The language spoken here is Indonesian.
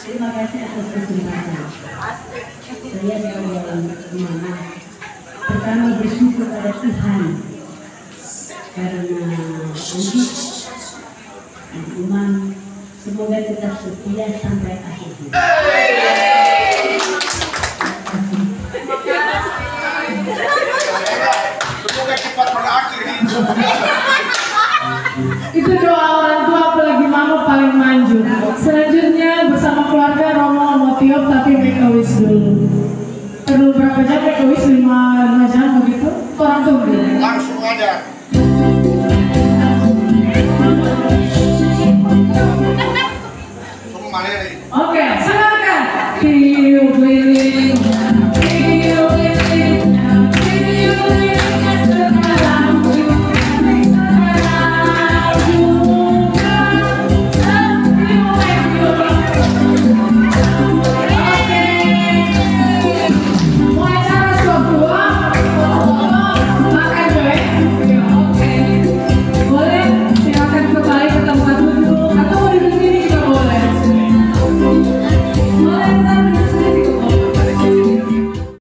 Terima kasih atas kesempatan. Saya sebagai mama pertama bersyukur pada Tuhan karena untuk Imam semoga tetap setia sampai akhir. Semoga cepat berakhir. Itu doa orang tua, apalagi mama paling manjur. Selanjutnya bersama keluarga Romo mau tiup tapi make a wish dulu.